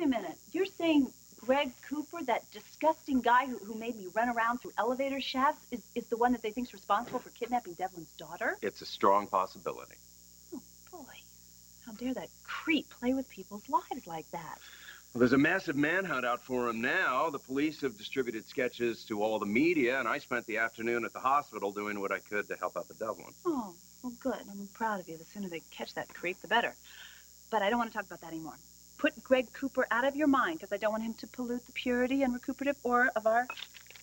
a minute. You're saying Greg Cooper, that disgusting guy who made me run around through elevator shafts, is the one that they think's responsible for kidnapping Devlin's daughter? It's a strong possibility. Oh, boy. How dare that creep play with people's lives like that? Well, there's a massive manhunt out for him now. The police have distributed sketches to all the media, and I spent the afternoon at the hospital doing what I could to help out the Devlin. Oh, well, good. I'm proud of you. The sooner they catch that creep, the better. But I don't want to talk about that anymore. Put Greg Cooper out of your mind, because I don't want him to pollute the purity and recuperative aura of our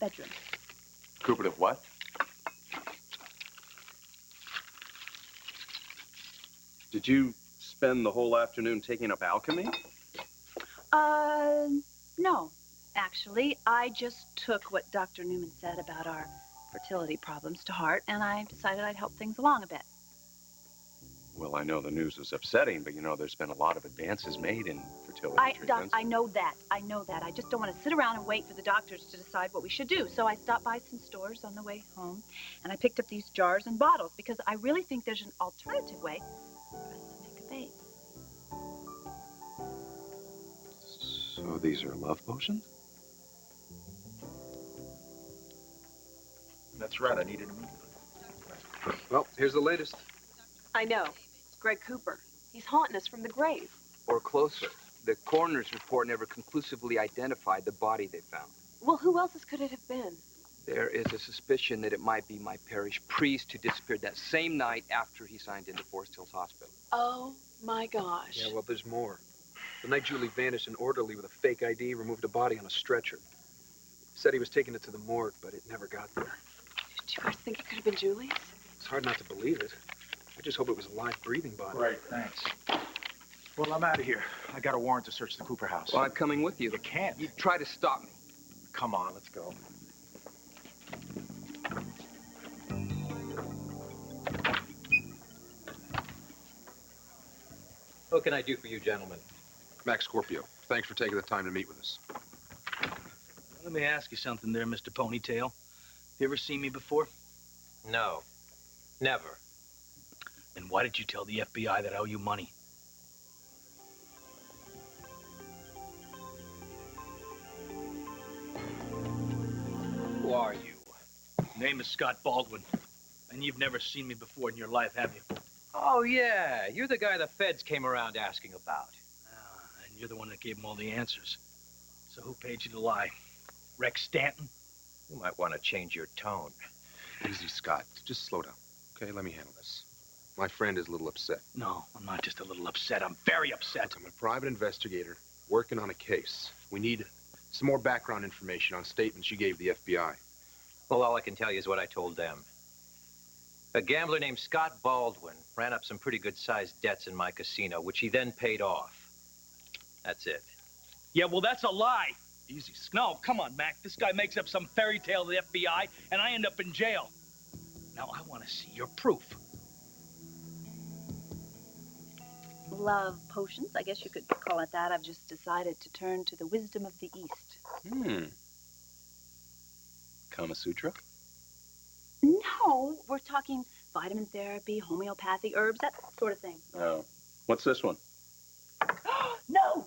bedroom. Recuperative what? Did you spend the whole afternoon taking up alchemy? No. Actually, I just took what Dr. Newman said about our fertility problems to heart, and I decided I'd help things along a bit. Well, I know the news is upsetting, but you know, there's been a lot of advances made in fertility treatments. Doc, I know that. I know that. I just don't want to sit around and wait for the doctors to decide what we should do. So I stopped by some stores on the way home, and I picked up these jars and bottles, because I really think there's an alternative way for us to make a baby. So these are love potions? That's right, I needed them. Well, here's the latest. I know. It's Greg Cooper. He's haunting us from the grave. Or closer. The coroner's report never conclusively identified the body they found. Well, who else could it have been? There is a suspicion that it might be my parish priest who disappeared that same night after he signed into Forest Hills Hospital. Oh, my gosh. Yeah, well, there's more. The night Julie vanished, an orderly with a fake ID removed a body on a stretcher. Said he was taking it to the morgue, but it never got there. Did you guys think it could have been Julie's? It's hard not to believe it. I just hope it was a live, breathing body. Right, thanks. Well, I'm out of here. I got a warrant to search the Cooper house. Well, I'm coming with you. You can't. You try to stop me. Come on, let's go. What can I do for you, gentlemen? Max Scorpio, thanks for taking the time to meet with us. Let me ask you something there, Mr. Ponytail. You ever seen me before? No, never. Then why did you tell the FBI that I owe you money? Who are you? Name is Scott Baldwin. And you've never seen me before in your life, have you? Oh, yeah. You're the guy the feds came around asking about. And you're the one that gave them all the answers. So who paid you to lie? Rex Stanton? You might want to change your tone. Easy, Scott. Just slow down. Okay, let me handle this. My friend is a little upset. No, I'm not just a little upset. I'm very upset. Look, I'm a private investigator working on a case. We need some more background information on statements you gave the FBI. Well, all I can tell you is what I told them. A gambler named Scott Baldwin ran up some pretty good-sized debts in my casino, which he then paid off. That's it. Yeah, well, that's a lie. Easy, Scott. No, come on, Mac. This guy makes up some fairy tale to the FBI, and I end up in jail. Now, I want to see your proof. Love potions, I guess you could call it that. I've just decided to turn to the wisdom of the East. Kama Sutra? No, we're talking vitamin therapy, homeopathy, herbs, that sort of thing. Oh. What's this one? No.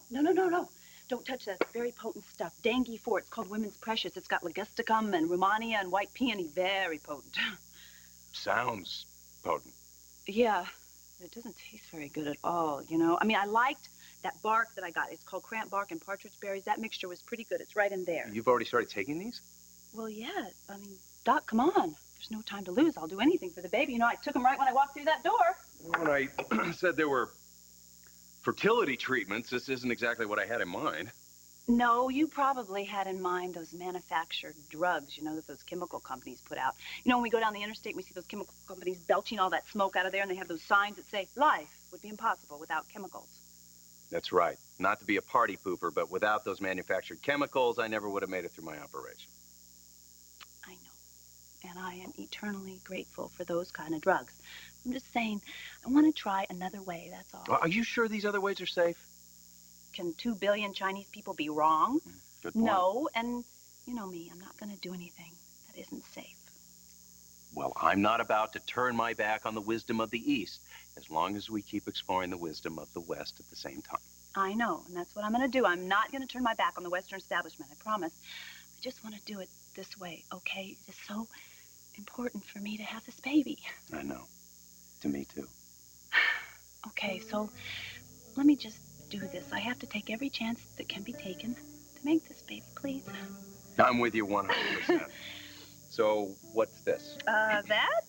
Don't touch that. It's very potent stuff. Dengue 4. It's called Women's Precious. It's got ligusticum and Romania and white peony. Very potent. Sounds potent. Yeah, it doesn't taste very good at all, you know. I mean, I liked that bark that I got. It's called cramp bark and partridge berries. That mixture was pretty good. It's right in there. You've already started taking these? Well, yeah. I mean, Doc, come on. There's no time to lose. I'll do anything for the baby. You know, I took him right when I walked through that door. When I said there were fertility treatments, this isn't exactly what I had in mind. No, you probably had in mind those manufactured drugs, you know, that those chemical companies put out. You know, when we go down the interstate, we see those chemical companies belching all that smoke out of there, and they have those signs that say, life would be impossible without chemicals. That's right. Not to be a party pooper, but without those manufactured chemicals, I never would have made it through my operation. I know. And I am eternally grateful for those kind of drugs. I'm just saying, I want to try another way, that's all. Are you sure these other ways are safe? Can 2 billion Chinese people be wrong? Good point. No, and you know me, I'm not going to do anything that isn't safe. Well, I'm not about to turn my back on the wisdom of the East, as long as we keep exploring the wisdom of the West at the same time. I know, and that's what I'm going to do. I'm not going to turn my back on the Western establishment, I promise. I just want to do it this way, okay? It's so important for me to have this baby. I know. To me, too. Okay, so let me just do this. I have to take every chance that can be taken to make this baby, please. I'm with you 100%. So, what's this? That?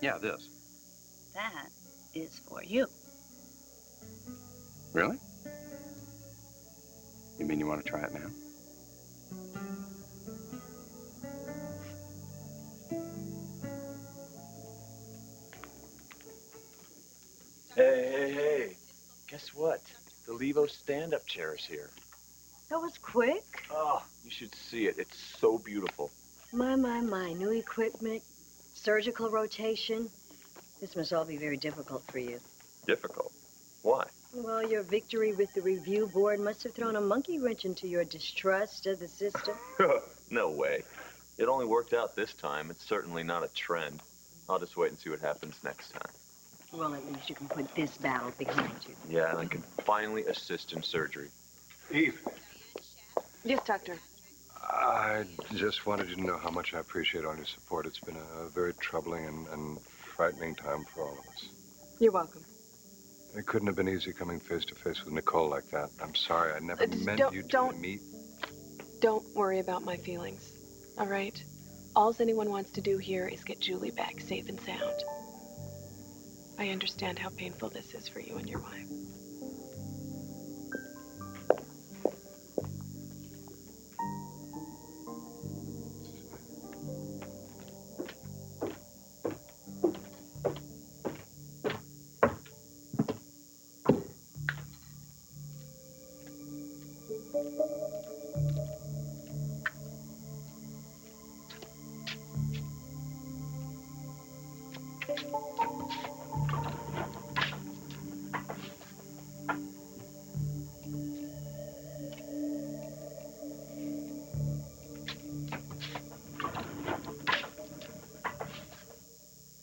Yeah, this. That is for you. Really? You mean you want to try it now? Hey. Guess what? The Levo stand-up chair is here. That was quick. Oh, you should see it. It's so beautiful. My. New equipment, surgical rotation. This must all be very difficult for you. Difficult? Why? Well, your victory with the review board must have thrown a monkey wrench into your distrust of the system. No way. It only worked out this time. It's certainly not a trend. I'll just wait and see what happens next time. Well, at least you can put this battle behind you. Yeah, and I can finally assist in surgery. Eve. Yes, doctor. I just wanted you to know how much I appreciate all your support. It's been a very troubling and frightening time for all of us. You're welcome. It couldn't have been easy coming face to face with Nicole like that. I'm sorry. I never meant you two to meet. Don't worry about my feelings, all right? All anyone wants to do here is get Julie back safe and sound. I understand how painful this is for you and your wife.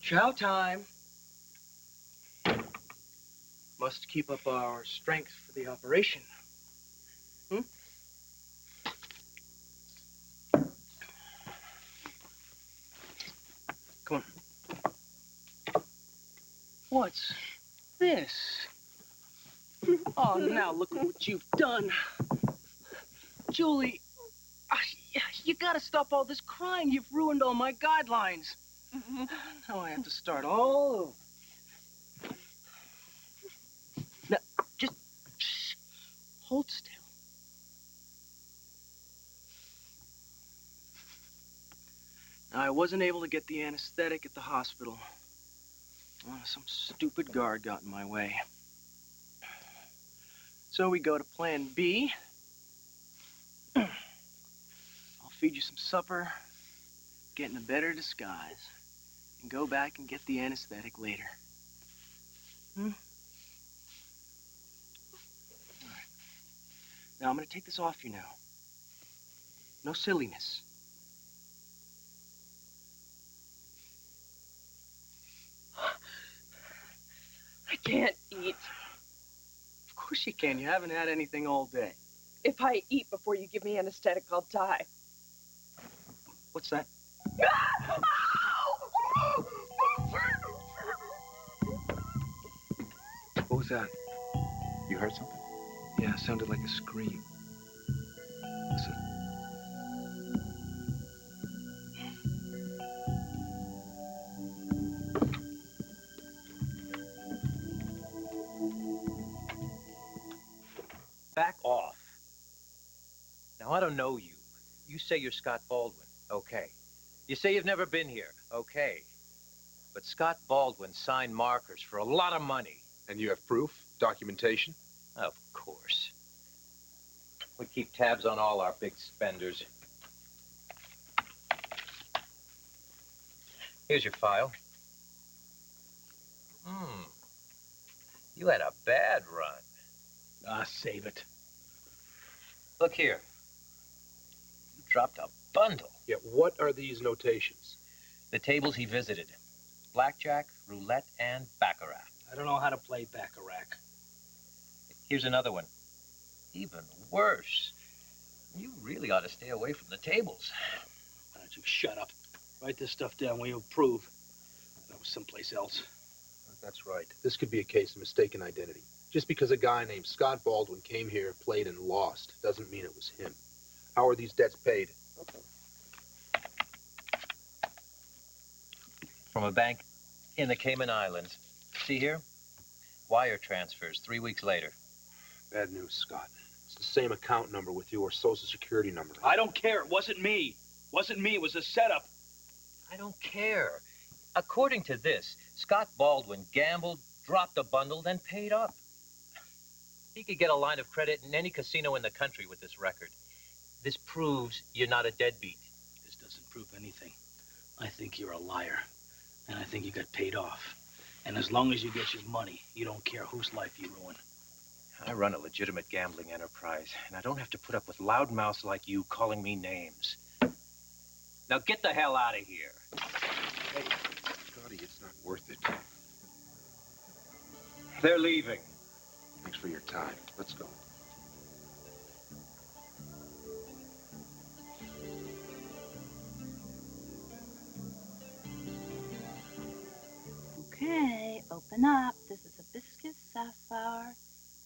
Chow time. Must keep up our strength for the operation. Come on. What's this? Oh, now look at what you've done. Julie, you gotta stop all this crying. You've ruined all my guidelines. Now I have to start all over. Now, just shh, hold still. Now, I wasn't able to get the anesthetic at the hospital. Some stupid guard got in my way. So we go to plan B. I'll feed you some supper, get in a better disguise, and go back and get the anesthetic later. All right. Now, I'm gonna take this off you now. No silliness. I can't eat. Of course you can. You haven't had anything all day. If I eat before you give me anesthetic, I'll die. What's that? What was that? You heard something? Yeah, it sounded like a scream. Listen. Back off. Now, I don't know you. You say you're Scott Baldwin. Okay. You say you've never been here. Okay. But Scott Baldwin signed markers for a lot of money. And you have proof? Documentation? Of course. We keep tabs on all our big spenders. Here's your file. You had a bad run. Save it. Look here. You dropped a bundle. Yeah, what are these notations? The tables he visited. Blackjack, roulette, and baccarat. I don't know how to play baccarat. Here's another one. Even worse. You really ought to stay away from the tables. Why don't you shut up? Write this stuff down when you approve. That was someplace else. That's right. This could be a case of mistaken identity. Just because a guy named Scott Baldwin came here, played, and lost doesn't mean it was him. How are these debts paid? From a bank in the Cayman Islands. See here? Wire transfers 3 weeks later. Bad news, Scott. It's the same account number with your social security number. I don't care. It wasn't me. It wasn't me. It was a setup. I don't care. According to this, Scott Baldwin gambled, dropped a bundle, then paid up. He could get a line of credit in any casino in the country with this record. This proves you're not a deadbeat. This doesn't prove anything. I think you're a liar. And I think you got paid off. And as long as you get your money, you don't care whose life you ruin. I run a legitimate gambling enterprise, and I don't have to put up with loudmouths like you calling me names. Now get the hell out of here. Hey, Scotty, it's not worth it. They're leaving. Thanks for your time. Let's go. Okay, open up. This is hibiscus, safflower,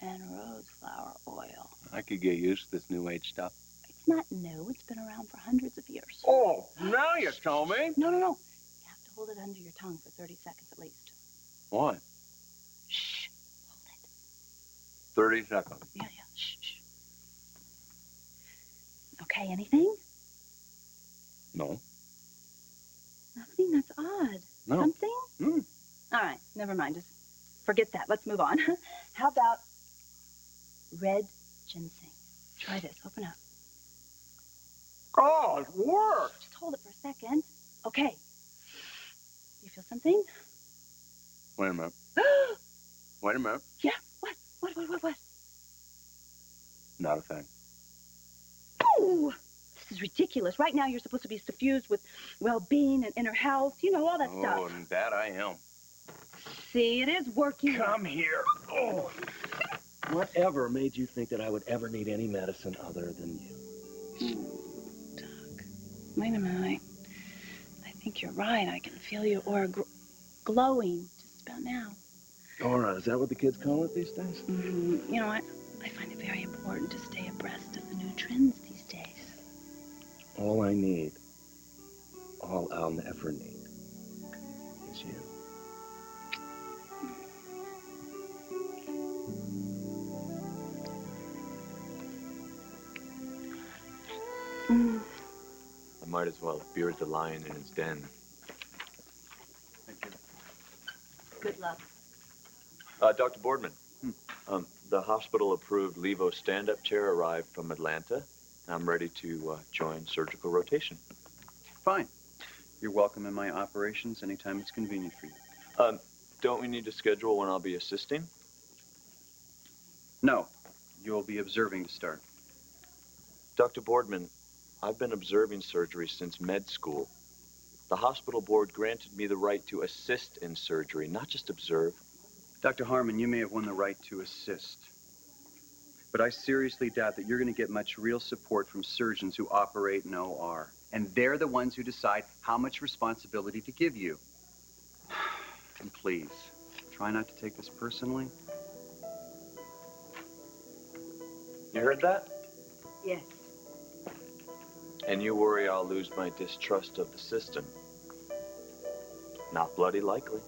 and rose flower oil. I could get used to this new age stuff. It's not new. It's been around for hundreds of years. Oh, now you tell me. No. You have to hold it under your tongue for 30 seconds at least. What? Shh. Hold it. 30 seconds. Yeah. Shh. Okay, anything? No. Nothing? That's odd. No. Something? All right, never mind. Just forget that. Let's move on. How about red ginseng? Try this. Open up. Oh, it worked. Just hold it for a second. Okay. You feel something? Wait a minute. Wait a minute. Yeah. What? Not a thing. Oh, this is ridiculous. Right now, you're supposed to be suffused with well-being and inner health. You know, all that stuff. Oh, and that I am. See, it is working. Come here. Oh. Whatever made you think that I would ever need any medicine other than you? Doc, wait a minute. I think you're right. I can feel your aura glowing just about now. Aura, is that what the kids call it these days? Mm-hmm. You know what? I find it very important to stay abreast of the new trends these days. All I need, all I'll never need, is you. I might as well beard the lion in its den. Thank you. Good luck. Dr. Boardman, the hospital-approved Levo stand-up chair arrived from Atlanta. I'm ready to join surgical rotation. Fine. You're welcome in my operations anytime it's convenient for you. Don't we need to schedule when I'll be assisting? No. You'll be observing to start. Dr. Boardman, I've been observing surgery since med school. The hospital board granted me the right to assist in surgery, not just observe. Dr. Harmon, you may have won the right to assist. But I seriously doubt that you're going to get much real support from surgeons who operate in OR. And they're the ones who decide how much responsibility to give you. And please, try not to take this personally. You heard that? Yes. And you worry I'll lose my distrust of the system. Not bloody likely.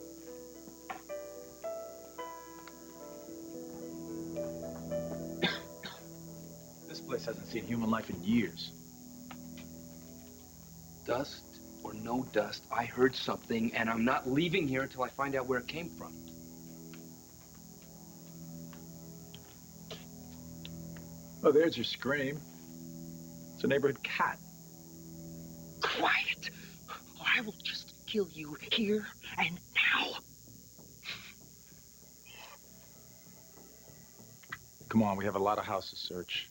This place hasn't seen human life in years. Dust or no dust, I heard something, and I'm not leaving here until I find out where it came from. Oh, there's your scream. It's a neighborhood cat. Quiet, or I will just kill you here and now. Come on, we have a lot of houses to search.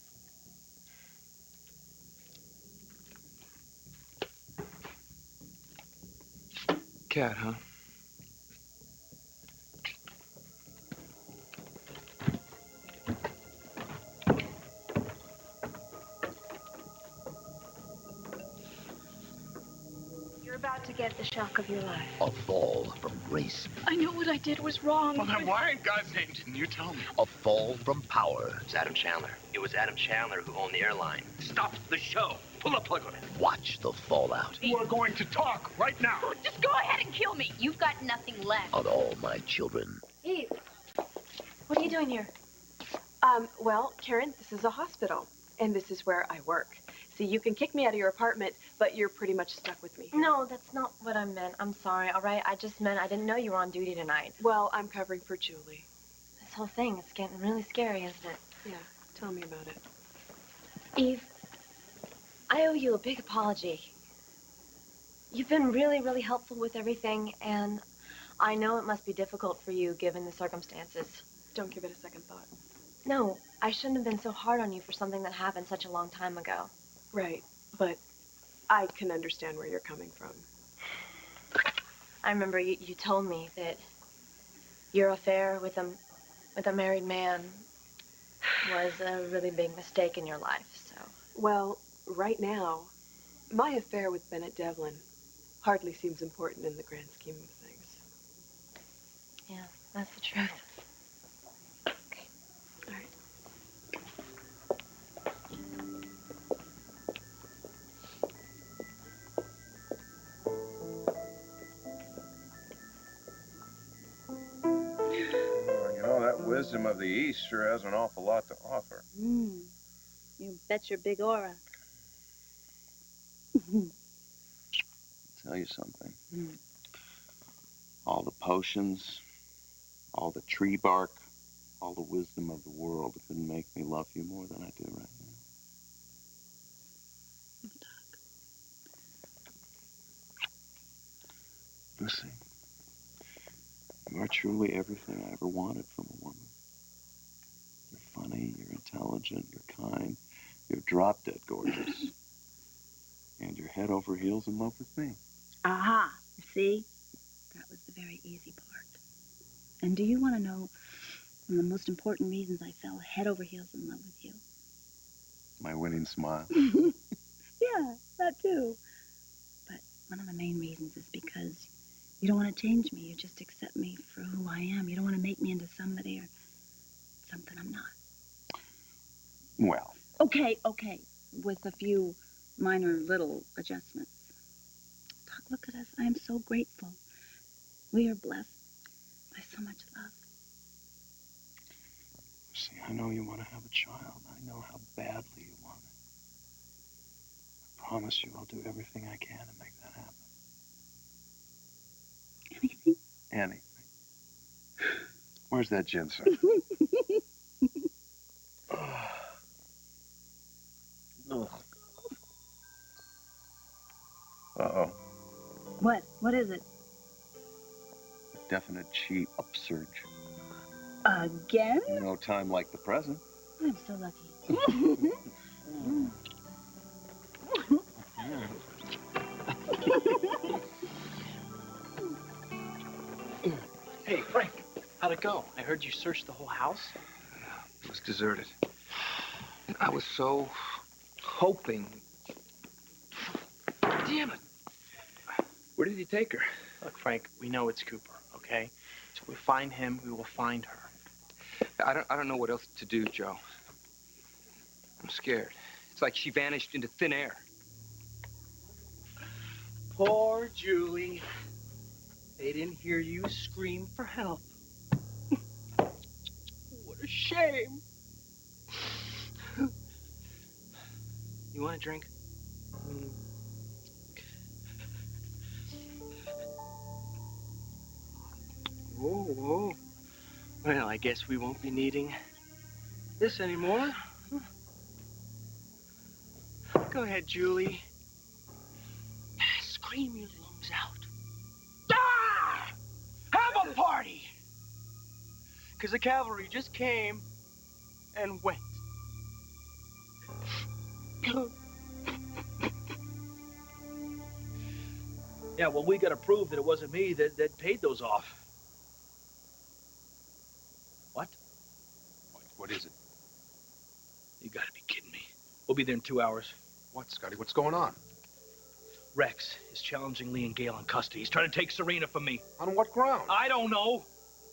Cat, huh? about to get the shock of your life. A fall from grace. I know what I did was wrong. Well, then why in God's name didn't you tell me? A fall from power. It's Adam Chandler. It was Adam Chandler who owned the airline. Stop the show. Pull the plug on it. Watch the fallout. You are going to talk right now. Just go ahead and kill me. You've got nothing left. On all my children. Eve, what are you doing here? Well, Karen, this is a hospital, and this is where I work. See, you can kick me out of your apartment, but you're pretty much stuck with me here. No, that's not what I meant. I'm sorry, all right? I just meant I didn't know you were on duty tonight. Well, I'm covering for Julie. This whole thing is getting really scary, isn't it? Yeah, tell me about it. Eve, I owe you a big apology. You've been really, really helpful with everything, and I know it must be difficult for you given the circumstances. Don't give it a second thought. No, I shouldn't have been so hard on you for something that happened such a long time ago. Right, but I can understand where you're coming from. I remember you told me that your affair with a married man was a really big mistake in your life, so. Well, right now, my affair with Bennett Devlin hardly seems important in the grand scheme of things. Yeah, that's the truth. Okay, all right. You know, that wisdom of the East sure has an awful lot to offer. You bet your big aura. Tell you something. All the potions, all the tree bark, all the wisdom of the world couldn't make me love you more than I do right now. Lucy, you are truly everything I ever wanted from a woman. You're funny, you're intelligent, you're kind, you're drop-dead gorgeous. And you're head over heels in love with me. Aha, see? That was the very easy part. And do you want to know one of the most important reasons I fell head over heels in love with you? My winning smile. Yeah, that too. But one of the main reasons is because you don't want to change me. You just accept me for who I am. You don't want to make me into somebody or something I'm not. Well. Okay. With a few minor little adjustments. Look at us. I am so grateful. We are blessed by so much love. See, I know you want to have a child. I know how badly you want it. I promise you I'll do everything I can to make that happen. Anything? Anything. Where's that ginseng? Uh-oh. What? What is it? A definite chi upsurge. Again? No time like the present. I'm so lucky. Hey, Frank, how'd it go? I heard you searched the whole house. It was deserted. And I was so hoping. Damn it. Where did you take her? Look, Frank, we know it's Cooper, okay? So if we find him, we will find her. I don't know what else to do, Joe. I'm scared. It's like she vanished into thin air. Poor Julie. They didn't hear you scream for help. What a shame. You want a drink? Whoa. Well, I guess we won't be needing this anymore. Go ahead, Julie. Scream your lungs out. Ah! Have a party! Because the cavalry just came and went. Yeah, well, we gotta prove that it wasn't me that paid those off. What? What is it? You gotta be kidding me. We'll be there in 2 hours. What, Scotty? What's going on? Rex is challenging Lee and Gayle in custody. He's trying to take Serena from me. On what ground? I don't know.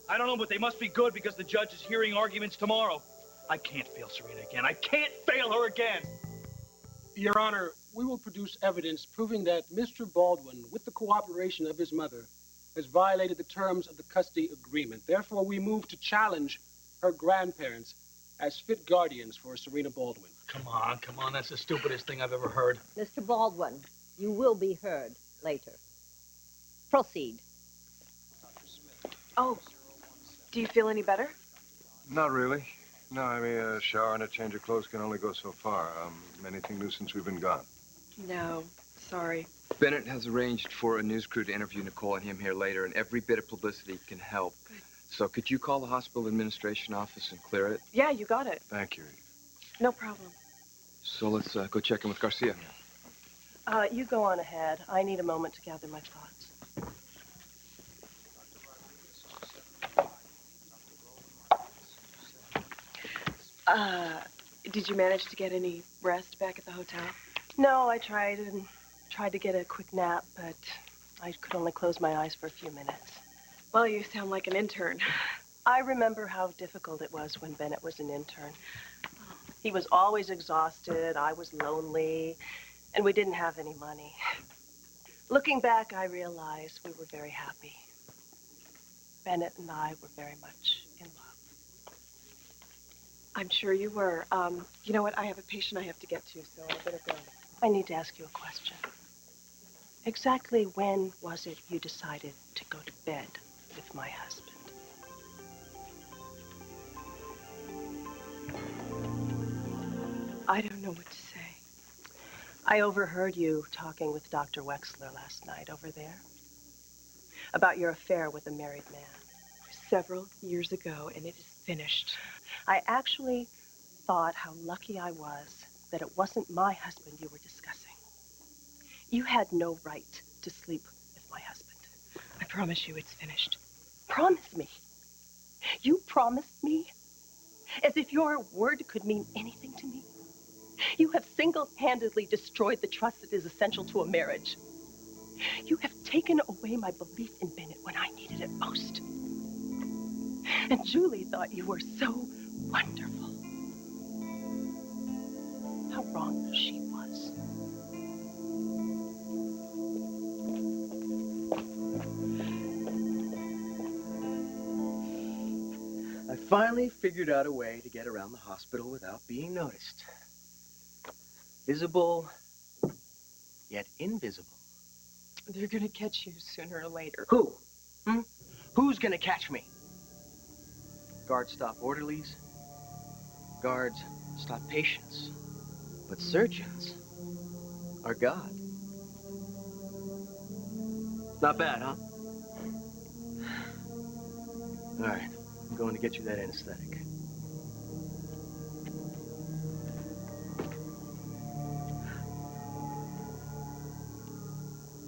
I don't know, but they must be good because the judge is hearing arguments tomorrow. I can't fail Serena again. I can't fail her again. Your Honor, we will produce evidence proving that Mr. Baldwin, with the cooperation of his mother, has violated the terms of the custody agreement. Therefore, we move to challenge her grandparents as fit guardians for Serena Baldwin. Come on. That's the stupidest thing I've ever heard. Mr. Baldwin, you will be heard later. Proceed. Oh, do you feel any better? Not really. No, I mean, a shower and a change of clothes can only go so far. Anything new since we've been gone? No, sorry. Bennett has arranged for a news crew to interview Nicole and him here later, and every bit of publicity can help. Good. So could you call the hospital administration office and clear it? Yeah, you got it. Thank you. No problem. So let's go check in with Garcia. You go on ahead. I need a moment to gather my thoughts. Did you manage to get any rest back at the hotel? No, I tried to get a quick nap, but I could only close my eyes for a few minutes. Well, you sound like an intern. I remember how difficult it was when Bennett was an intern. He was always exhausted, I was lonely, and we didn't have any money. Looking back, I realized we were very happy. Bennett and I were very much in love. I'm sure you were. You know what? I have a patient I have to get to, so I better go. I need to ask you a question. Exactly when was it you decided to go to bed with my husband? I don't know what to say. I overheard you talking with Dr. Wexler last night over there about your affair with a married man. Several years ago, and it is finished. I actually thought how lucky I was that it wasn't my husband you were discussing. You had no right to sleep with my husband. I promise you it's finished. Promise me? You promised me? As if your word could mean anything to me? You have single-handedly destroyed the trust that is essential to a marriage. You have taken away my belief in Bennett when I needed it most. And Julie thought you were so wonderful. How wrong she was. I finally figured out a way to get around the hospital without being noticed. Visible, yet invisible. They're gonna catch you sooner or later. Who? Who's gonna catch me? Guards stop orderlies. Guards stop patients. But surgeons are God. Not bad, huh? All right, I'm going to get you that anesthetic.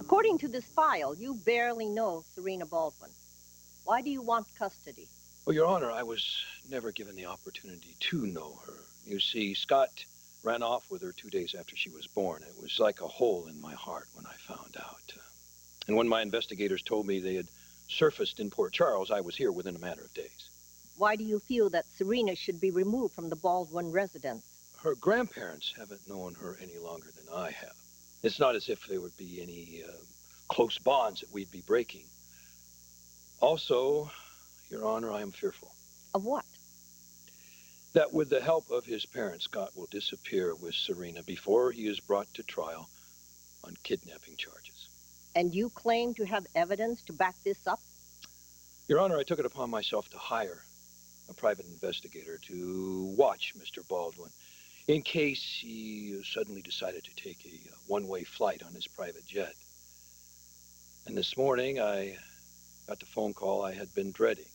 According to this file, you barely know Serena Baldwin. Why do you want custody? Well, Your Honor, I was never given the opportunity to know her. You see, Scott ran off with her 2 days after she was born. It was like a hole in my heart when I found out. And when my investigators told me they had surfaced in Port Charles, I was here within a matter of days. Why do you feel that Serena should be removed from the Baldwin residence? Her grandparents haven't known her any longer than I have. It's not as if there would be any close bonds that we'd be breaking. Also, Your Honor, I am fearful. Of what? That with the help of his parents, Scott will disappear with Serena before he is brought to trial on kidnapping charges. And you claim to have evidence to back this up? Your Honor, I took it upon myself to hire a private investigator to watch Mr. Baldwin in case he suddenly decided to take a one-way flight on his private jet. And this morning, I got the phone call I had been dreading.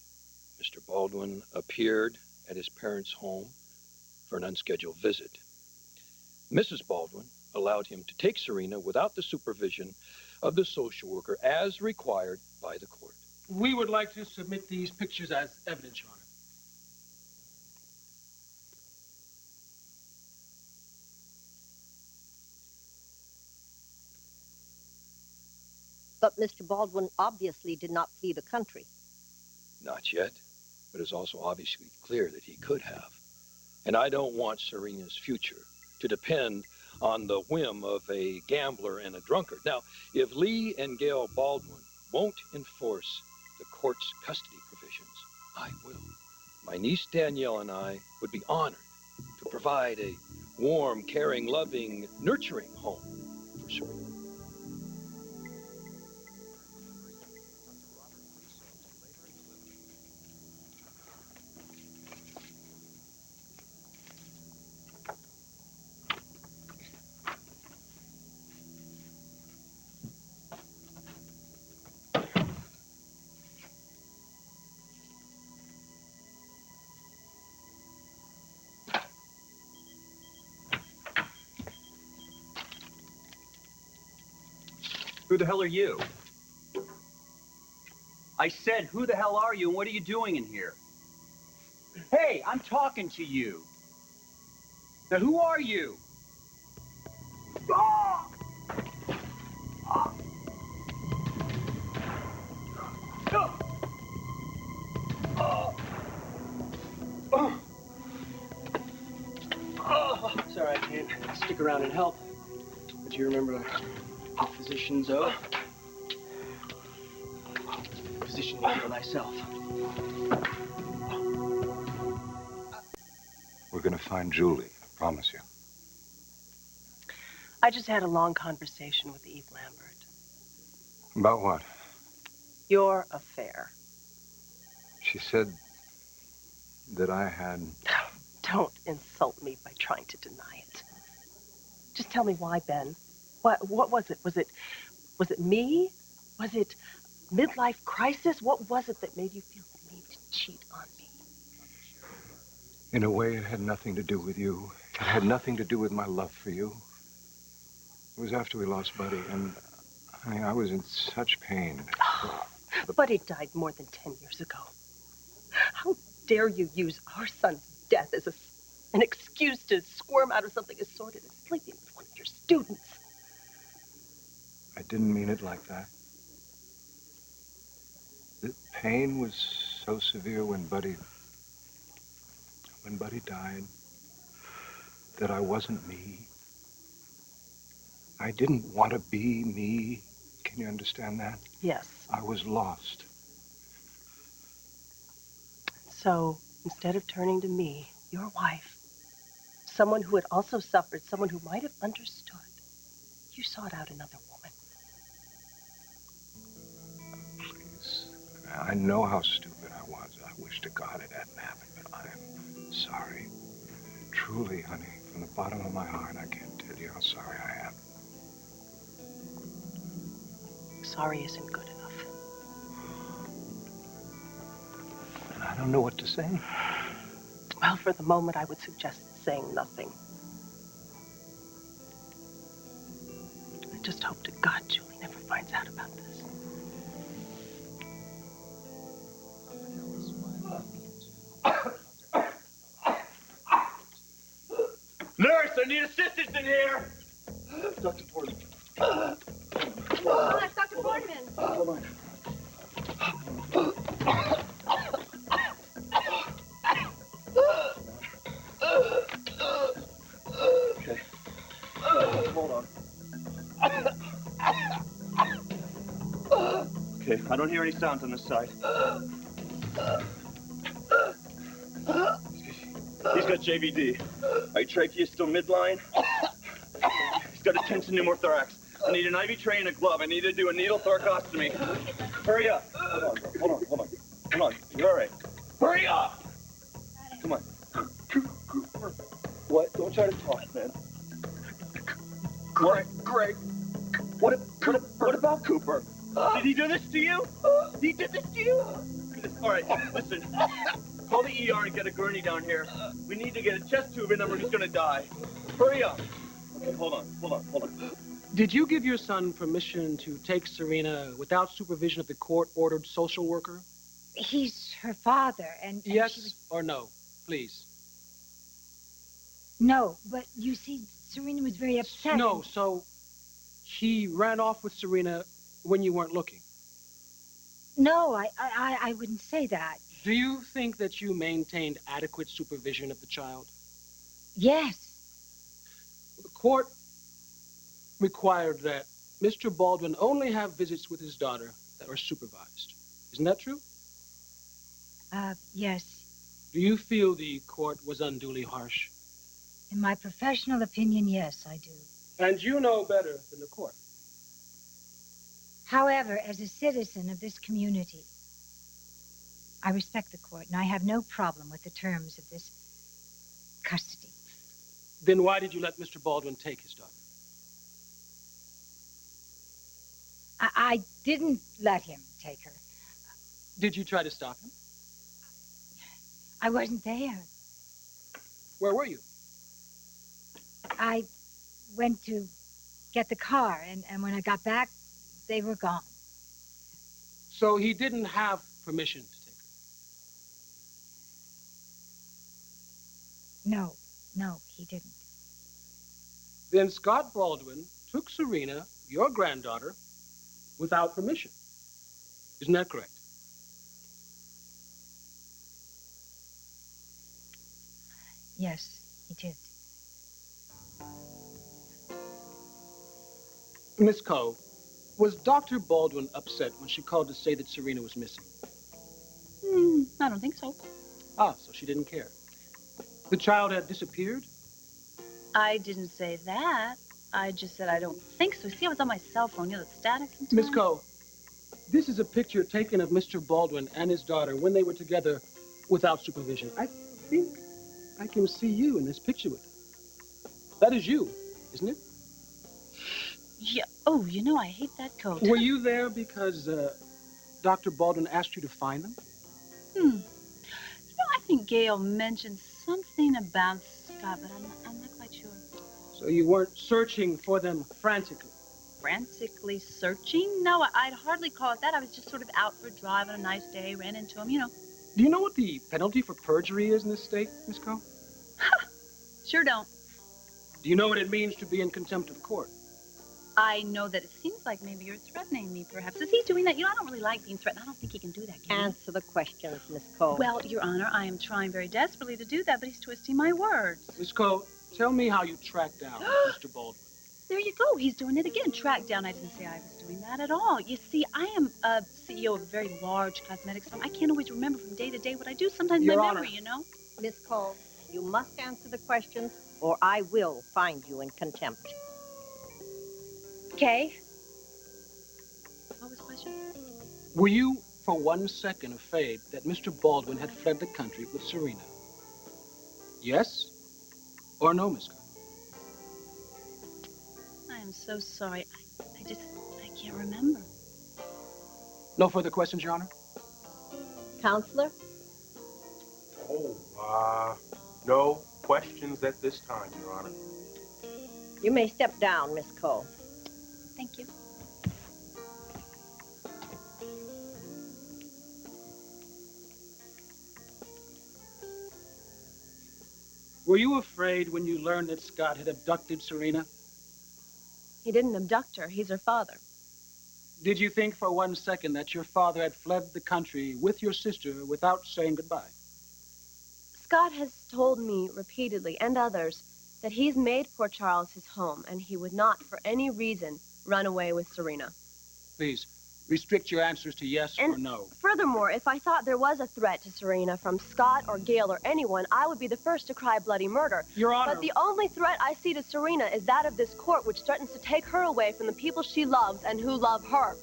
Mr. Baldwin appeared at his parents' home for an unscheduled visit. Mrs. Baldwin allowed him to take Serena without the supervision of the social worker as required by the court. We would like to submit these pictures as evidence, Your Honor. But Mr. Baldwin obviously did not flee the country. Not yet, but it's also obviously clear that he could have. And I don't want Serena's future to depend on the whim of a gambler and a drunkard. Now, if Lee and Gayle Baldwin won't enforce the court's custody provisions, I will. My niece Danielle and I would be honored to provide a warm, caring, loving, nurturing home for Serena. Who the hell are you? I said, who the hell are you and what are you doing in here? Hey, I'm talking to you. Now, who are you? Ah! Ah! Ah! Ah! Ah! Oh, sorry, I can't stick around and help. But you remember the physician's oath? Physician, heal thyself. We're going to find Julie, I promise you. I just had a long conversation with Eve Lambert. About what? Your affair. She said that I had... Don't insult me by trying to deny it. Just tell me why, Ben. What was it? Was it me? Was it midlife crisis? What was it that made you feel the need to cheat on me? In a way, it had nothing to do with you. It had nothing to do with my love for you. It was after we lost Buddy, and I was in such pain. Buddy died more than 10 years ago. How dare you use our son's death as an excuse to squirm out of something as sordid as sleeping with one of your students? I didn't mean it like that. The pain was so severe when Buddy died that I wasn't me. I didn't want to be me. Can you understand that? Yes. I was lost. So, instead of turning to me, your wife, someone who had also suffered, someone who might have understood, you sought out another woman. Please. I know how stupid I was. I wish to God it hadn't happened, but I am sorry. Truly, honey, from the bottom of my heart, I can't tell you how sorry I am. Sorry isn't good enough. I don't know what to say. Well, for the moment, I would suggest saying nothing. I just hope to God Julie never finds out about this. Nurse, I need assistance in here! Dr. Boardman. Oh, that's Dr. Boardman. Hold on. Okay. Hold on. Okay, I don't hear any sounds on this side. He's got JVD. Right, trachea still midline. He's got a tension pneumothorax. I need an IV tray and a glove. I need to do a needle thoracostomy. Hurry up. Hold on. You're all right. Hurry up! Come on. Cooper. What? Don't try to talk, man. Greg. What about Cooper? Did he do this to you? He did this to you? All right, listen. Call the ER and get a gurney down here. We need to get a chest tube in him or he's gonna die. Hurry up. Okay, hold on. Did you give your son permission to take Serena without supervision of the court-ordered social worker? He's her father, and yes or no, please? No, but you see, Serena was very upset. No, so he ran off with Serena when you weren't looking? No, I wouldn't say that. Do you think that you maintained adequate supervision of the child? Yes. The court required that Mr. Baldwin only have visits with his daughter that were supervised. Isn't that true? Yes. Do you feel the court was unduly harsh? In my professional opinion, yes, I do. And you know better than the court. However, as a citizen of this community, I respect the court, and I have no problem with the terms of this custody. Then why did you let Mr. Baldwin take his daughter? I didn't let him take her. Did you try to stop him? I wasn't there. Where were you? I went to get the car, and when I got back, they were gone. So he didn't have permission to take her? No, he didn't. Then Scott Baldwin took Serena, your granddaughter, without permission. Isn't that correct? Yes, he did. Miss Coe, was Dr. Baldwin upset when she called to say that Serena was missing? I don't think so. Ah, so she didn't care. The child had disappeared? I didn't say that. I just said I don't think so. See, I was on my cell phone. You know, the static sometimes. Miss Coe, this is a picture taken of Mr. Baldwin and his daughter when they were together without supervision. I think I can see you in this picture with them. That is you, isn't it? Yeah. Oh, you know, I hate that coat. Were you there because Dr. Baldwin asked you to find them? You know, I think Gayle mentioned something about Scott, but I'm not quite sure. So you weren't searching for them frantically? Frantically searching? No, I'd hardly call it that. I was just sort of out for a drive on a nice day, ran into him, you know. Do you know what the penalty for perjury is in this state, Miss Coe? Sure don't. Do you know what it means to be in contempt of court? I know that it seems like maybe you're threatening me, perhaps. Is he doing that? You know, I don't really like being threatened. I don't think he can do that, can he? Answer the questions, Miss Coe. Well, Your Honor, I am trying very desperately to do that, but he's twisting my words. Miss Coe, tell me how you tracked down Mr. Baldwin. There you go. He's doing it again. Tracked down. I didn't say I was doing that at all. You see, I am a CEO of a very large cosmetics firm. I can't always remember from day to day what I do. Sometimes Your my Honor. memory, you know. Miss Coe, you must answer the questions, or I will find you in contempt. Okay. What was the question? Were you for 1 second afraid that Mr. Baldwin had fled the country with Serena? Yes or no, Miss Coe? I am so sorry. I can't remember. No further questions, Your Honor? Counselor? Oh, no questions at this time, Your Honor. You may step down, Miss Coe. Thank you. Were you afraid when you learned that Scott had abducted Serena? He didn't abduct her. He's her father. Did you think for 1 second that your father had fled the country with your sister without saying goodbye? Scott has told me repeatedly, and others, that he's made poor Charles his home, and he would not, for any reason, run away with Serena. Please, restrict your answers to yes or no. Furthermore, if I thought there was a threat to Serena from Scott or Gayle or anyone, I would be the first to cry bloody murder. Your Honor. But the only threat I see to Serena is that of this court, which threatens to take her away from the people she loves and who love her.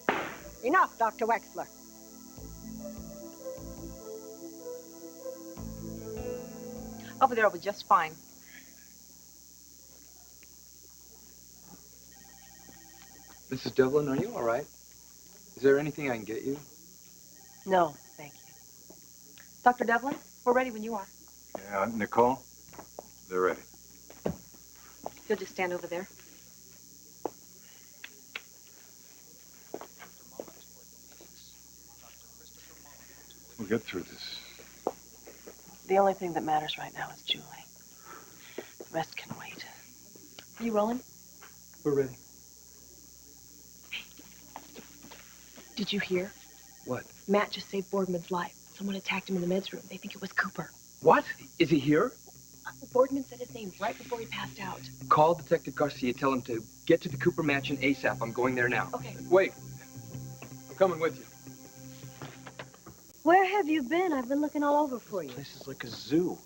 Enough, Dr. Wexler. Over there will be just fine. Mrs. Devlin, are you all right? Is there anything I can get you? No, thank you. Dr. Devlin, we're ready when you are. Yeah, Nicole, they're ready. You'll just stand over there. We'll get through this. The only thing that matters right now is Julie. The rest can wait. Are you rolling? We're ready. Did you hear? What? Matt just saved Boardman's life. Someone attacked him in the meds room. They think it was Cooper. What? Is he here? Boardman said his name right before he passed out. Call Detective Garcia. Tell him to get to the Cooper mansion ASAP. I'm going there now. Okay. Wait. I'm coming with you. Where have you been? I've been looking all over for you. This place is like a zoo.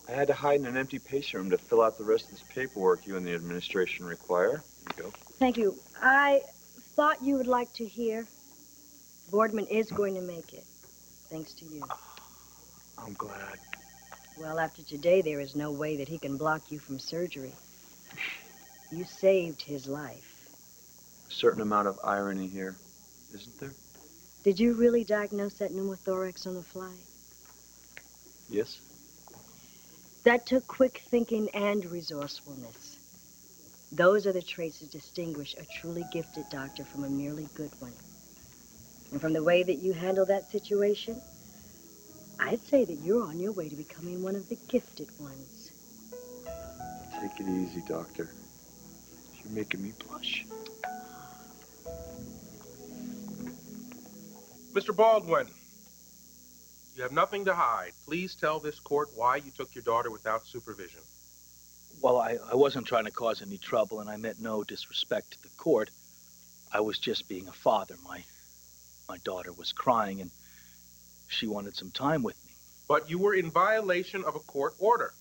I had to hide in an empty patient room to fill out the rest of this paperwork you and the administration require. Here you go. Thank you. I thought you would like to hear. Boardman is going to make it, thanks to you. I'm glad. Well, after today, there is no way that he can block you from surgery. You saved his life. A certain amount of irony here, isn't there? Did you really diagnose that pneumothorax on the fly? Yes. That took quick thinking and resourcefulness. Those are the traits that distinguish a truly gifted doctor from a merely good one. And from the way that you handle that situation, I'd say that you're on your way to becoming one of the gifted ones. Take it easy, Doctor. You're making me blush. Mr. Baldwin, you have nothing to hide. Please tell this court why you took your daughter without supervision. Well, I wasn't trying to cause any trouble, and I meant no disrespect to the court. I was just being a father. My daughter was crying, and she wanted some time with me. But you were in violation of a court order.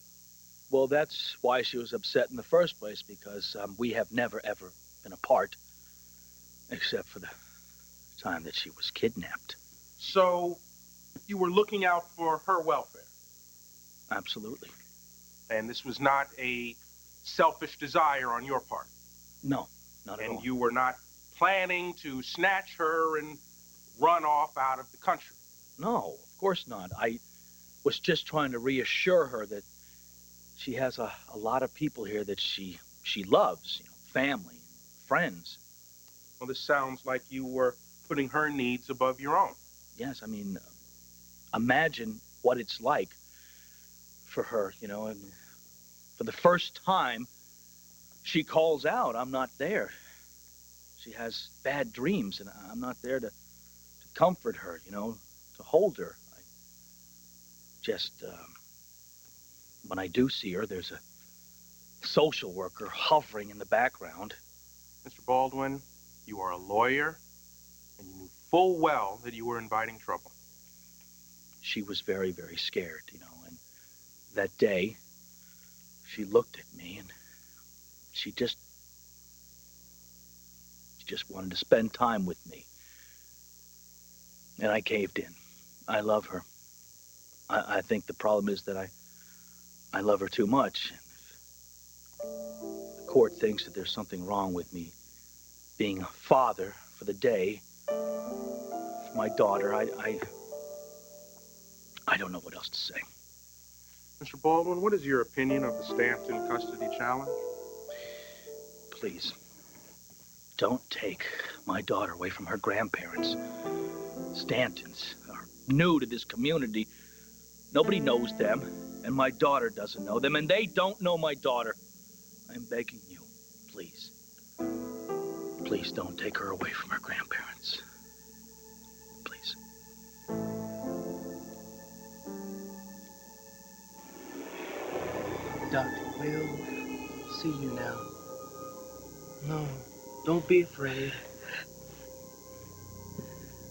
Well, that's why she was upset in the first place, because we have never, ever been apart, except for the time that she was kidnapped. So you were looking out for her welfare? Absolutely. And this was not a selfish desire on your part? No, not at all. And you were not planning to snatch her and run off out of the country? No, of course not. I was just trying to reassure her that she has a lot of people here that she loves, you know, family, friends. Well, this sounds like you were putting her needs above your own. Yes, I mean, imagine what it's like for her, you know, and for the first time, she calls out, I'm not there. She has bad dreams, and I'm not there to comfort her, you know, to hold her. I just, when I do see her, there's a social worker hovering in the background. Mr. Baldwin, you are a lawyer, and you knew full well that you were inviting trouble. She was very, very scared, you know, and that day, she looked at me, and she just wanted to spend time with me. And I caved in. I love her. I think the problem is that I love her too much. The court thinks that there's something wrong with me being a father for the day for my daughter. I don't know what else to say. Mr. Baldwin, what is your opinion of the Stanton custody challenge? Please, don't take my daughter away from her grandparents. Stantons are new to this community. Nobody knows them, and my daughter doesn't know them, and they don't know my daughter. I'm begging you, please. Please don't take her away from her grandparents. Please. Doctor, we'll see you now. No, don't be afraid.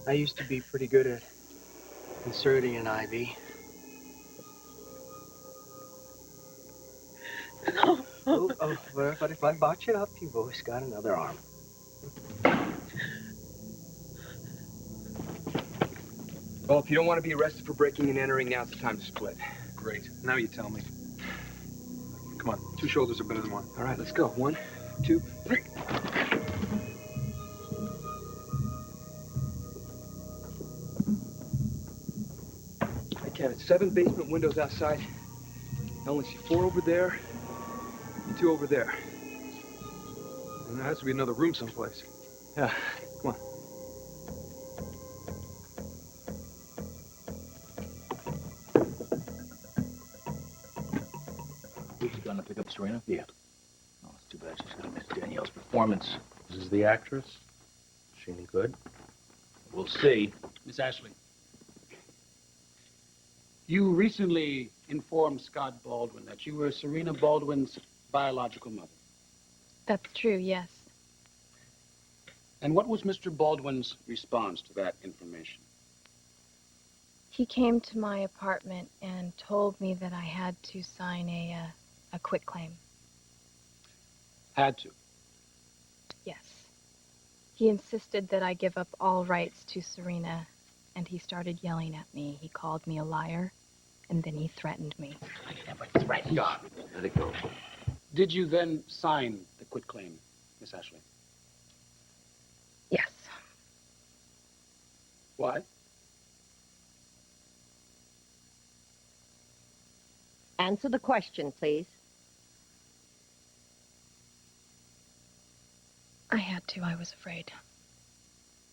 I used to be pretty good at inserting an IV. But if I botch it up, you've always got another arm. Well, if you don't want to be arrested for breaking and entering, now's the time to split. Great. Now you tell me. Come on. 2 shoulders are better than 1. All right, let's go. 1, 2, 3. I counted 7 basement windows outside. I only see 4 over there and 2 over there. And there has to be another room someplace. Yeah, come on. Who's gonna pick up Serena? Yeah. Oh, it's too bad she's gonna miss Danielle's performance. This is the actress. Is she any good? We'll see. Miss Ashley, you recently informed Scott Baldwin that you were Serena Baldwin's biological mother. That's true, yes. And what was Mr. Baldwin's response to that information? He came to my apartment and told me that I had to sign a quitclaim. Had to? Yes. He insisted that I give up all rights to Serena, and he started yelling at me. He called me a liar, and then he threatened me. I never threatened you. Let it go. Did you then sign the quitclaim, Miss Ashley? Yes. Why? Answer the question, please. I had to. I was afraid.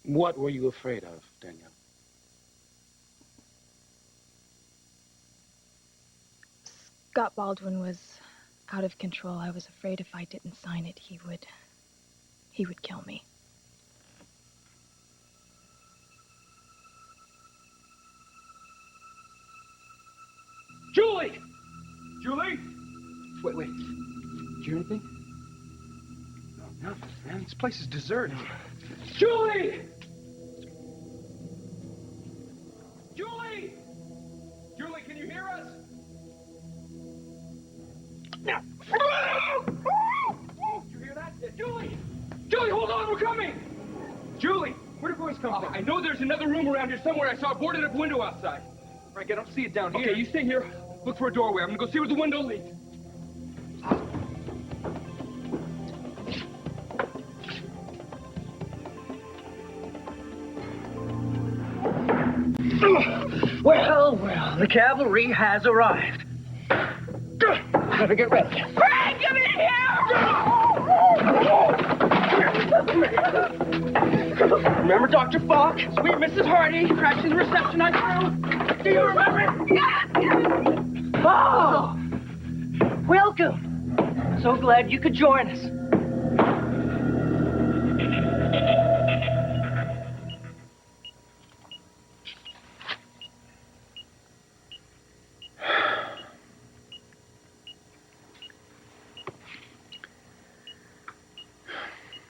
What were you afraid of, Danielle? Scott Baldwin was out of control. I was afraid if I didn't sign it, he would kill me. Julie! Julie! Wait. Did you hear anything? No, nothing, man. This place is deserted. Julie! Julie! Julie, can you hear us? Now. Did you hear that? Julie! Julie, hold on, we're coming! Julie, where did the voice come from? I know there's another room around here somewhere. I saw a boarded up window outside. Frank, I don't see it down here. Okay, you stay here. Look for a doorway. I'm gonna go see where the window leads. Well, the cavalry has arrived. Better get ready. Frank, come in here! Remember Dr. Falk? Sweet Mrs. Hardy crashed in the receptionist room? Do you remember? Oh! Welcome. So glad you could join us.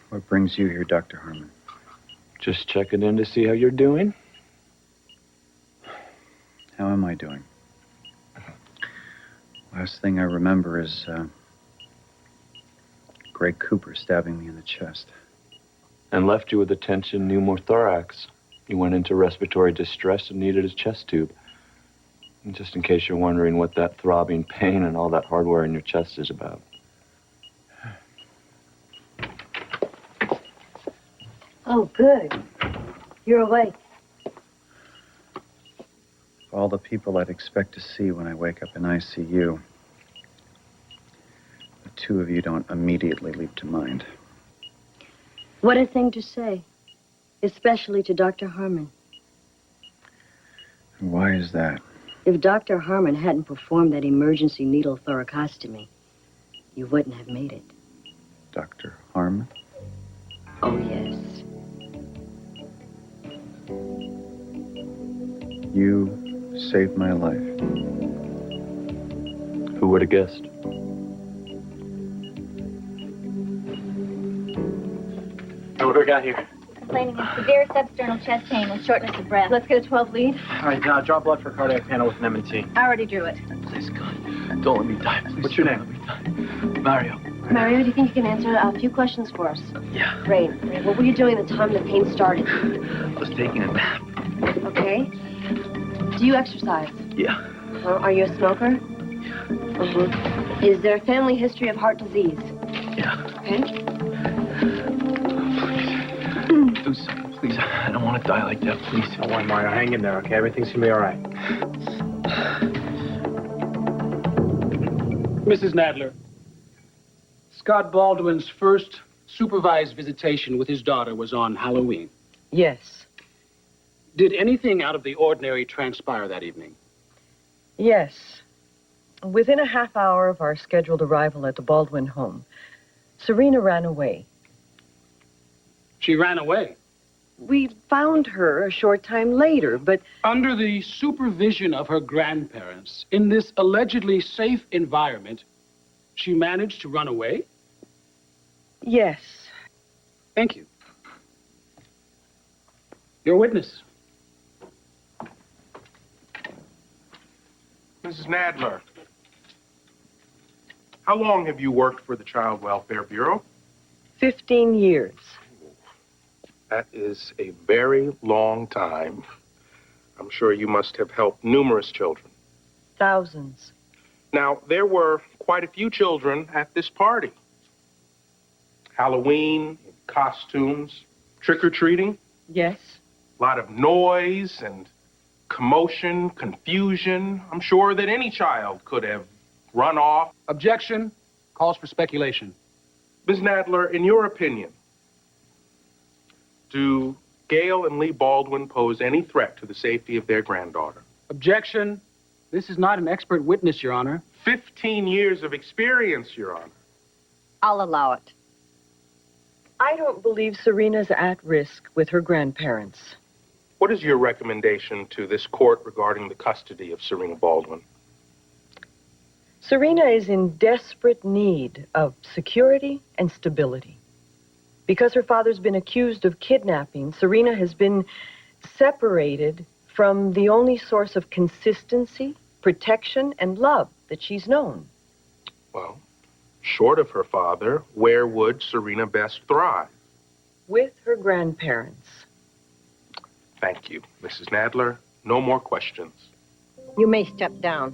What brings you here, Dr. Harmon? Just checking in to see how you're doing. How am I doing? Last thing I remember is Greg Cooper stabbing me in the chest. And left you with a tension pneumothorax. You went into respiratory distress and needed a chest tube. And just in case you're wondering what that throbbing pain and all that hardware in your chest is about. Oh, good. You're awake. All the people I'd expect to see when I wake up in ICU, the two of you don't immediately leap to mind. What a thing to say, especially to Dr. Harmon. And why is that? If Dr. Harmon hadn't performed that emergency needle thoracostomy, you wouldn't have made it. Dr. Harmon? Oh, yes. You saved my life. Who would have guessed? What do we got here? Complaining of severe substernal chest pain with shortness of breath. Let's get a 12 lead. All right, draw blood for cardiac panel with an M&T. I already drew it. Please, God, don't let me die. Please. What's your name? Mario. Mario, do you think you can answer a few questions for us? Yeah. Great. What were you doing at the time the pain started? I was taking a nap. Okay. Do you exercise? Yeah. Are you a smoker? Yeah. Is there a family history of heart disease? Yeah. Okay. Please. Do something, please. I don't want to die like that, please. Don't worry, Mario. Hang in there, okay? Everything's gonna be all right. Mrs. Nadler, Scott Baldwin's first supervised visitation with his daughter was on Halloween. Yes. Did anything out of the ordinary transpire that evening? Yes. Within a half hour of our scheduled arrival at the Baldwin home, Serena ran away. She ran away? we found her a short time later, but... Under the supervision of her grandparents, in this allegedly safe environment, she managed to run away? Yes. Thank you. Your witness. Mrs. Nadler, how long have you worked for the Child Welfare Bureau? 15 years. That is a very long time. I'm sure you must have helped numerous children. Thousands. Now, there were quite a few children at this party. Halloween, costumes, trick-or-treating. Yes. A lot of noise and commotion, confusion. I'm sure that any child could have run off. Objection. Calls for speculation. Ms. Nadler, in your opinion, do Gayle and Lee Baldwin pose any threat to the safety of their granddaughter? Objection. This is not an expert witness, Your Honor. 15 years of experience, Your Honor. I'll allow it. I don't believe Serena's at risk with her grandparents. What is your recommendation to this court regarding the custody of Serena Baldwin? Serena is in desperate need of security and stability. Because her father's been accused of kidnapping, Serena has been separated from the only source of consistency, protection, and love that she's known. Well, short of her father, where would Serena best thrive? With her grandparents. Thank you, Mrs. Nadler. No more questions. You may step down.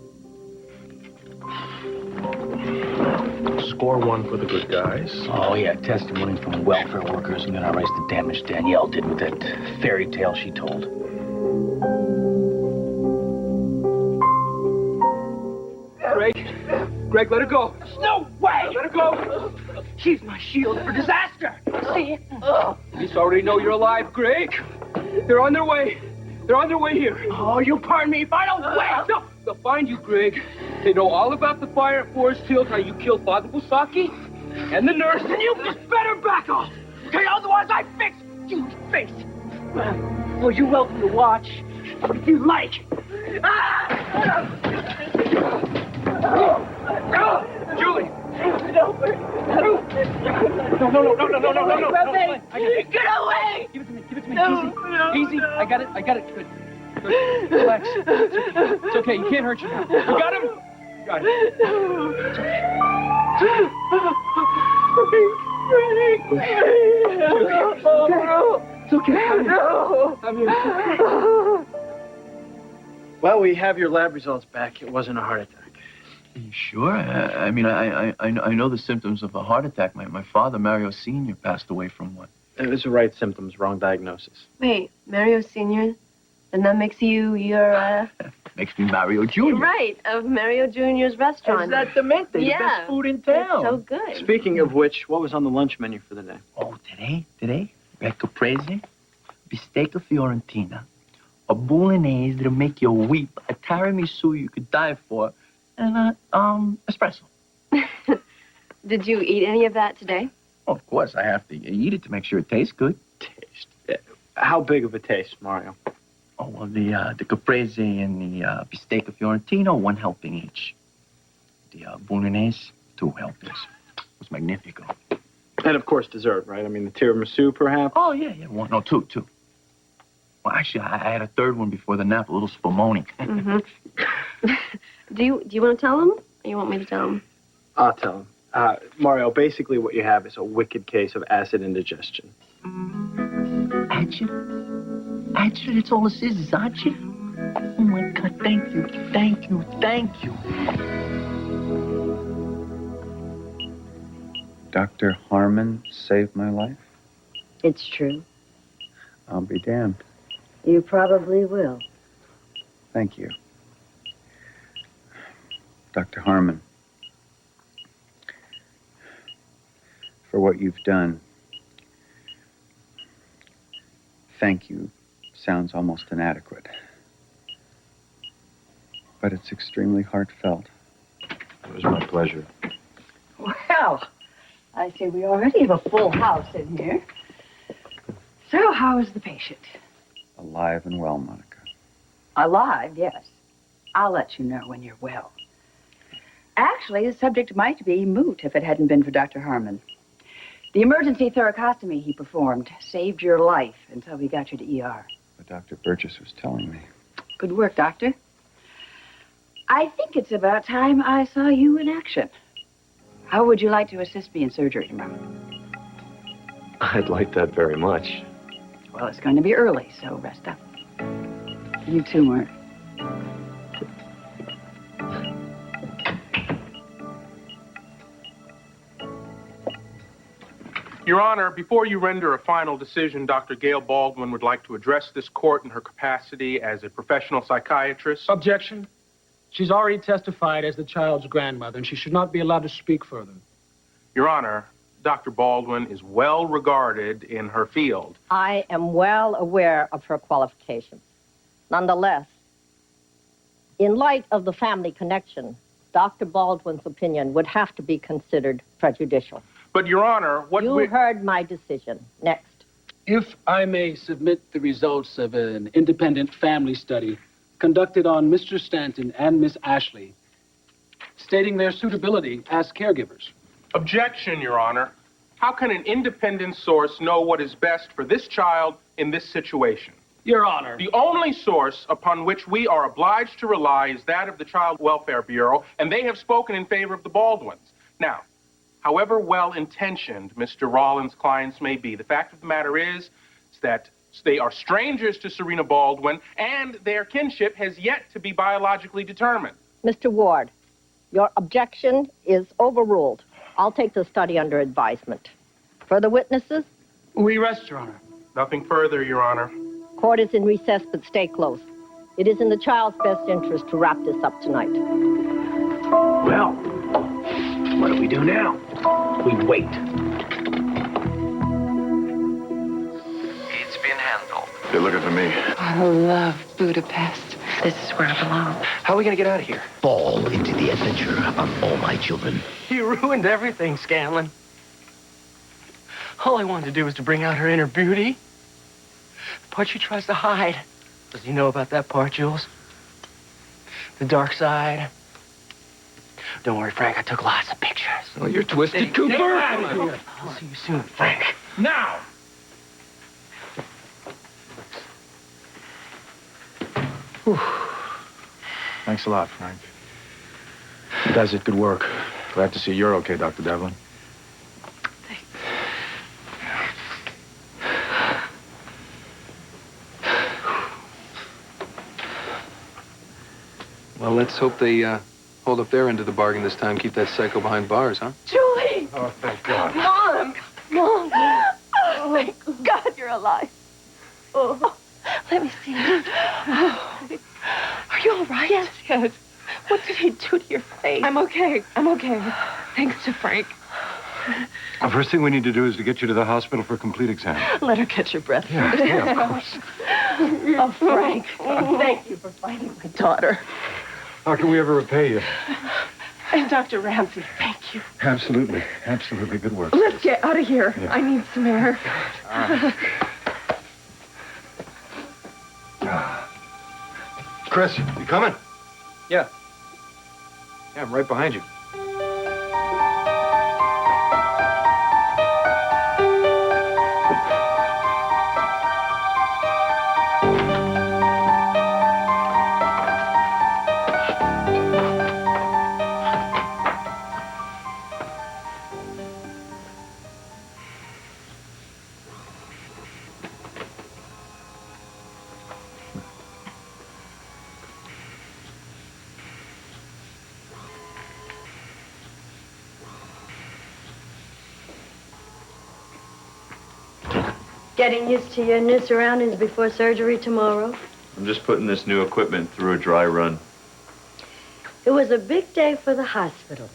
Score one for the good guys. Oh, yeah, testimony from welfare workers and then erase the damage Danielle did with that fairy tale she told. Greg, let her go. No way! Let her go. She's my shield for disaster. See? Police already know you're alive, Greg. They're on their way. They're on their way here. Oh, you'll pardon me if I don't wait. No, they'll find you, Greg. They know all about the fire at Forest Hills, how you killed Father Busaki and the nurse, and you just better back off. Okay, otherwise I fix you face. Well, you're welcome to watch if you like. Julie! No. Get away! Give it to me. Easy. I got it. Good. Relax. It's okay. You can't hurt you now. You got him? You got it. It's okay. I'm here. Well, we have your lab results back. It wasn't a heart attack. Are you sure? I mean, I know the symptoms of a heart attack. My father, Mario Sr., passed away from one. It was the right symptoms, wrong diagnosis. Wait, Mario Sr.? Then that makes you your, Makes me Mario Jr. Right, of Mario Jr.'s restaurant. Exactamente, the best food in town. It's so good. Speaking of which, what was on the lunch menu for the day? Oh, today? We had caprese, bistecca fiorentina, a bolognese that'll make you weep, a tiramisu you could die for, and espresso. Did you eat any of that today? Oh, of course, I have to eat it to make sure it tastes good. Taste? How big of a taste, Mario? Oh, well, the caprese and the bistecca fiorentina, 1 helping each. The bolognese, 2 helpings. It was magnifico. And, of course, dessert, right? I mean, the tiramisu, perhaps? Oh, yeah. 1, no, 2. Well, actually, I had a 3rd one before the nap, a little spumoni. Mm-hmm. Do you want to tell him? Or you want me to tell him? I'll tell him. Mario, basically what you have is a wicked case of acid indigestion. Acid? Acid? That's all this is acid? Oh, my God, thank you. Dr. Harmon saved my life? It's true. I'll be damned. You probably will. Thank you. Dr. Harmon, for what you've done. Thank you sounds almost inadequate. But it's extremely heartfelt. It was my pleasure. Well, I see we already have a full house in here. So, how is the patient? Alive and well, Monica. Alive, yes. I'll let you know when you're well. Actually, the subject might be moot if it hadn't been for Dr. Harmon. The emergency thoracostomy he performed saved your life until we got you to ER. But Dr. Burgess was telling me. Good work, Doctor. I think it's about time I saw you in action. How would you like to assist me in surgery tomorrow? I'd like that very much. Well, it's going to be early, so rest up. You too, Mark. Your Honor, before you render a final decision, Dr. Gayle Baldwin would like to address this court in her capacity as a professional psychiatrist. Objection. She's already testified as the child's grandmother, and she should not be allowed to speak further. Your Honor, Dr. Baldwin is well regarded in her field. I am well aware of her qualifications. Nonetheless, in light of the family connection, Dr. Baldwin's opinion would have to be considered prejudicial. But, Your Honor, what You heard my decision. Next. If I may submit the results of an independent family study conducted on Mr. Stanton and Miss Ashley, stating their suitability as caregivers. Objection, Your Honor. How can an independent source know what is best for this child in this situation? Your Honor. The only source upon which we are obliged to rely is that of the Child Welfare Bureau, and they have spoken in favor of the Baldwins. Now, however well-intentioned Mr. Rollins' clients may be, the fact of the matter is that they are strangers to Serena Baldwin, and their kinship has yet to be biologically determined. Mr. Ward, your objection is overruled. I'll take the study under advisement. Further witnesses? We rest, Your Honor. Nothing further, Your Honor. Court is in recess, but stay close. It is in the child's best interest to wrap this up tonight. Well, what do we do now? We wait. It's been handled. They're looking for me. I love Budapest. This is where I belong. How are we gonna get out of here? Fall into the adventure of all my children. You ruined everything, Scanlon. All I wanted to do was to bring out her inner beauty. The part she tries to hide. Does you know about that part, Jules? The dark side. Don't worry, Frank, I took lots of pictures. Oh, you're twisted, Cooper. Get out of here. I'll see you soon, Frank. Now! Whew. Thanks a lot, Frank. You guys did good work. Glad to see you're okay, Dr. Devlin. Well, let's hope they hold up their end of the bargain this time. Keep that psycho behind bars, huh? Julie! Oh, thank God. Mom! Mom! Oh, thank God you're alive. Oh, let me see. Oh. Are you all right? Yes, yes. What did he do to your face? I'm okay. I'm okay. Thanks to Frank. The first thing we need to do is to get you to the hospital for a complete exam. Let her catch her breath. Yeah, of course. Oh, Frank. Thank you for finding my daughter. How can we ever repay you? And Dr. Ramsey, thank you. Absolutely. Absolutely. Good work. Let's get out of here. Yeah. I need some air. Chris, you coming? Yeah. Yeah, I'm right behind you. Getting used to your new surroundings before surgery tomorrow? I'm just putting this new equipment through a dry run. It was a big day for the hospital.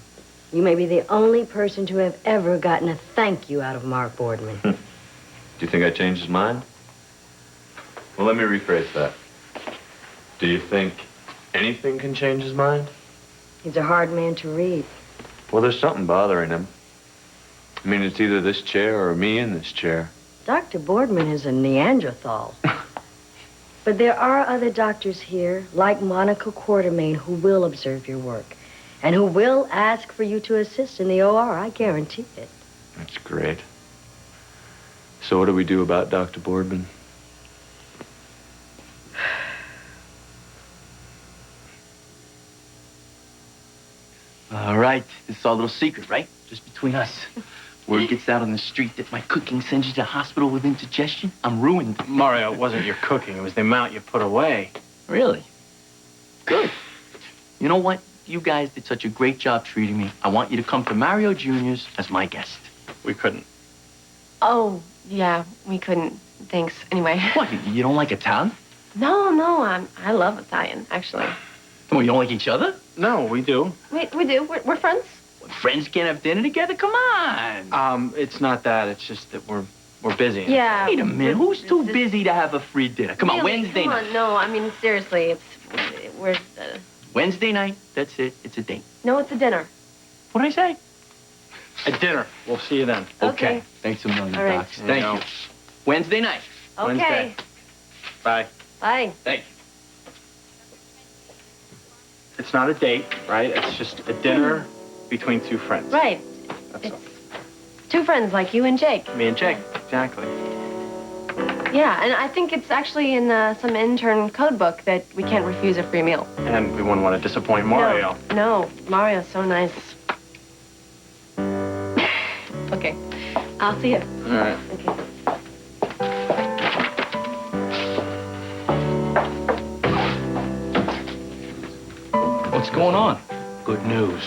You may be the only person to have ever gotten a thank you out of Mark Boardman. Do you think I changed his mind? Well, let me rephrase that. Do you think anything can change his mind? He's a hard man to read. Well, there's something bothering him. I mean, it's either this chair or me in this chair. Dr. Boardman is a Neanderthal. But there are other doctors here, like Monica Quartermain, who will observe your work and who will ask for you to assist in the OR. I guarantee it. That's great. So what do we do about Dr. Boardman? All right, this is our little secret, right? Just between us. Word gets out on the street that my cooking sends you to hospital with indigestion. I'm ruined. Mario, it wasn't your cooking. It was the amount you put away. Really? Good. You know what? You guys did such a great job treating me. I want you to come to Mario Jr.'s as my guest. We couldn't. Oh, yeah, we couldn't. Thanks. Anyway. What, you don't like Italian? No, I love Italian, actually. Well, you don't like each other? No, we do. We do. We're friends. Friends can't have dinner together? Come on. It's not that. It's just that we're busy. Yeah. Wait a minute. Who's too busy to have a free dinner? Come on, Really? Wednesday Come night. on, no, I mean, seriously, we're... Wednesday night, that's it. It's a date. No, it's a dinner. What did I say? A dinner. We'll see you then. Okay. Thanks a million, All right. Doc. Thank you. Wednesday night. Okay. Wednesday. Bye. Bye. Thank you. It's not a date, right? It's just a dinner between two friends. Right. That's It's all. two friends like you and Jake. Me and Jake. Exactly. Yeah, and I think it's actually in some intern code book that we can't refuse a free meal. And we wouldn't want to disappoint Mario. No, Mario's so nice. Okay, I'll see you. All right. Okay. What's going on? Good news.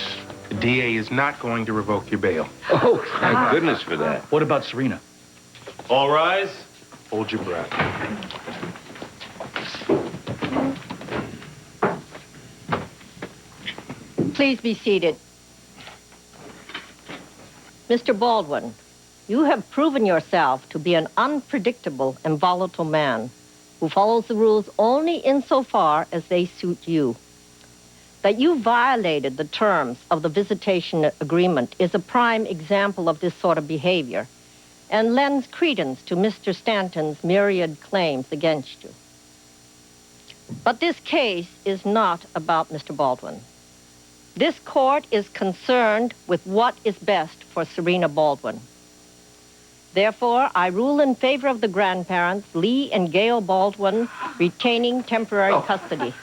The DA is not going to revoke your bail. Oh, thank goodness for that. What about Serena? All rise. Hold your breath. Please be seated. Mr. Baldwin, you have proven yourself to be an unpredictable and volatile man who follows the rules only insofar as they suit you. That you violated the terms of the visitation agreement is a prime example of this sort of behavior and lends credence to Mr. Stanton's myriad claims against you. But this case is not about Mr. Baldwin. This court is concerned with what is best for Serena Baldwin. Therefore, I rule in favor of the grandparents, Lee and Gayle Baldwin, retaining temporary custody.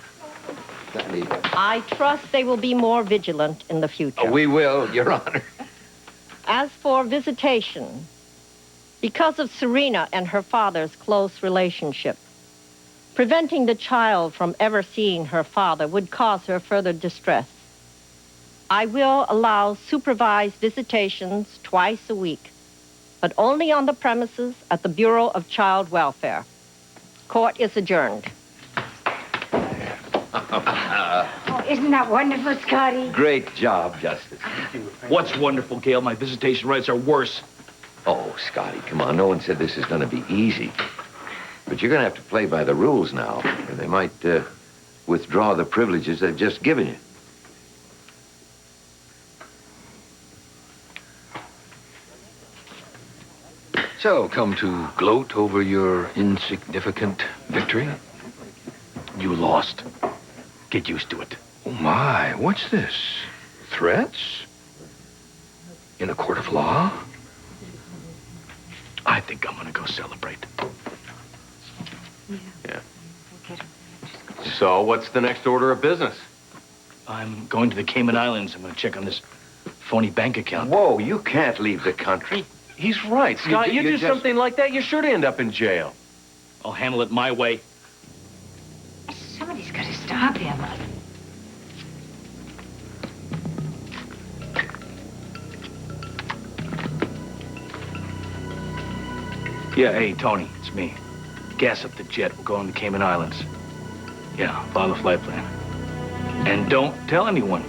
I trust they will be more vigilant in the future. We will, Your Honor. As for visitation, because of Serena and her father's close relationship, preventing the child from ever seeing her father would cause her further distress. I will allow supervised visitations twice a week, but only on the premises at the Bureau of Child Welfare. Court is adjourned. Oh, isn't that wonderful, Scotty? Great job, Justice. What's wonderful, Gayle? My visitation rights are worse. Oh, Scotty, come on. No one said this is going to be easy. But you're going to have to play by the rules now, or they might withdraw the privileges they've just given you. So, come to gloat over your insignificant victory? You lost. Get used to it. Oh, my. What's this? Threats? In a court of law? I think I'm gonna go celebrate. Yeah. So, what's the next order of business? I'm going to the Cayman Islands. I'm gonna check on this phony bank account. Whoa, you can't leave the country. He's right, Scott. You do just... something like that, you're sure to end up in jail. I'll handle it my way. Somebody's got to stop him. Yeah, hey, Tony, it's me. Gas up the jet. We're going to Cayman Islands. Yeah, follow the flight plan. And don't tell anyone.